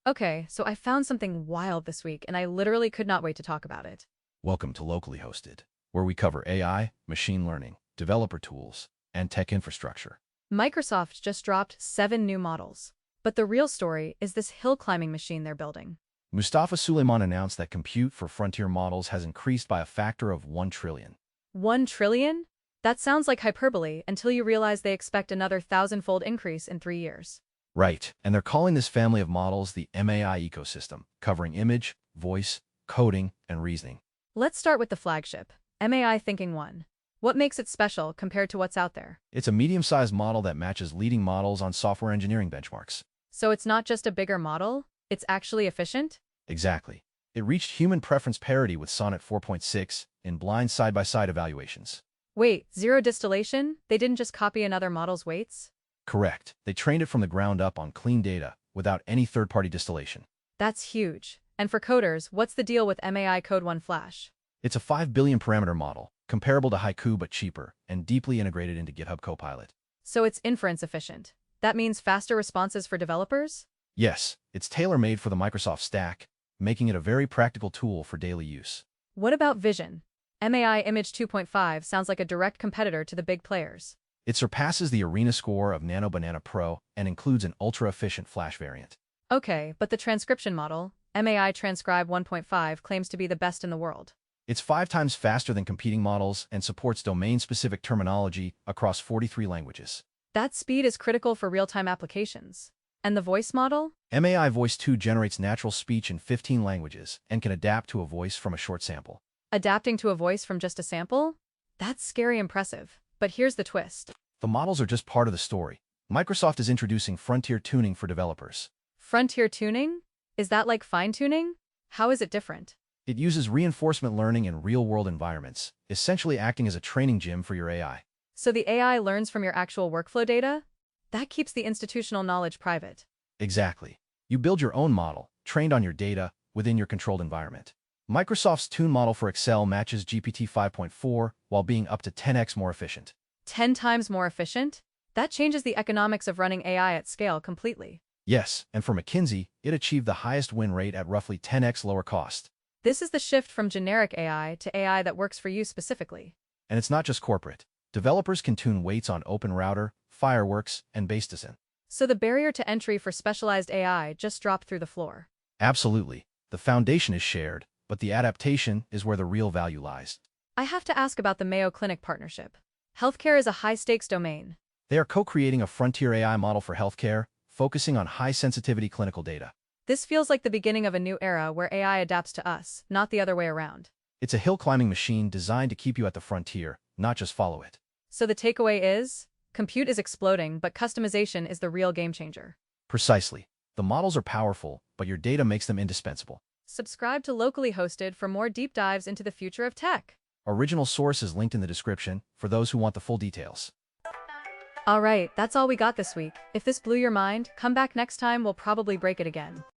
Okay, so I found something wild this week, and I literally could not wait to talk about it. Welcome to Locally Hosted, where we cover AI, machine learning, developer tools, and tech infrastructure. Microsoft just dropped 7 new models. But the real story is this hill climbing machine they're building. Mustafa Suleyman announced that compute for frontier models has increased by a factor of 1 trillion. 1 trillion? That sounds like hyperbole until you realize they expect another thousand-fold increase in 3 years. Right, and they're calling this family of models the MAI ecosystem, covering image, voice, coding, and reasoning. Let's start with the flagship, MAI Thinking 1. What makes it special compared to what's out there? It's a medium-sized model that matches leading models on software engineering benchmarks. So it's not just a bigger model, it's actually efficient? Exactly. It reached human preference parity with Sonnet 4.6 in blind side-by-side evaluations. Wait, zero distillation? They didn't just copy another model's weights? Correct. They trained it from the ground up on clean data, without any third-party distillation. That's huge. And for coders, what's the deal with MAI Code 1 Flash? It's a 5 billion parameter model, comparable to Haiku but cheaper, and deeply integrated into GitHub Copilot. So it's inference efficient. That means faster responses for developers? Yes, it's tailor-made for the Microsoft stack, making it a very practical tool for daily use. What about vision? MAI Image 2.5 sounds like a direct competitor to the big players. It surpasses the Arena score of Nano Banana Pro and includes an ultra-efficient Flash variant. Okay, but the transcription model, MAI Transcribe 1.5, claims to be the best in the world. It's 5 times faster than competing models and supports domain-specific terminology across 43 languages. That speed is critical for real-time applications. And the voice model? MAI Voice 2 generates natural speech in 15 languages and can adapt to a voice from a short sample. Adapting to a voice from just a sample? That's scary impressive. But here's the twist. The models are just part of the story. Microsoft is introducing frontier tuning for developers. Frontier tuning? Is that like fine-tuning? How is it different? It uses reinforcement learning in real-world environments, essentially acting as a training gym for your AI. So the AI learns from your actual workflow data? That keeps the institutional knowledge private. Exactly. You build your own model, trained on your data, within your controlled environment. Microsoft's Tune model for Excel matches GPT 5.4 while being up to 10x more efficient. 10 times more efficient? That changes the economics of running AI at scale completely. Yes, and for McKinsey, it achieved the highest win rate at roughly 10x lower cost. This is the shift from generic AI to AI that works for you specifically. And it's not just corporate. Developers can tune weights on OpenRouter, Fireworks, and Bastisan. So the barrier to entry for specialized AI just dropped through the floor. Absolutely. The foundation is shared, but the adaptation is where the real value lies. I have to ask about the Mayo Clinic partnership. Healthcare is a high-stakes domain. They are co-creating a frontier AI model for healthcare, focusing on high-sensitivity clinical data. This feels like the beginning of a new era where AI adapts to us, not the other way around. It's a hill-climbing machine designed to keep you at the frontier, not just follow it. So the takeaway is, compute is exploding, but customization is the real game changer. Precisely. The models are powerful, but your data makes them indispensable. Subscribe to Locally Hosted for more deep dives into the future of tech. Original source is linked in the description for those who want the full details. All right, that's all we got this week. If this blew your mind, come back next time, we'll probably break it again.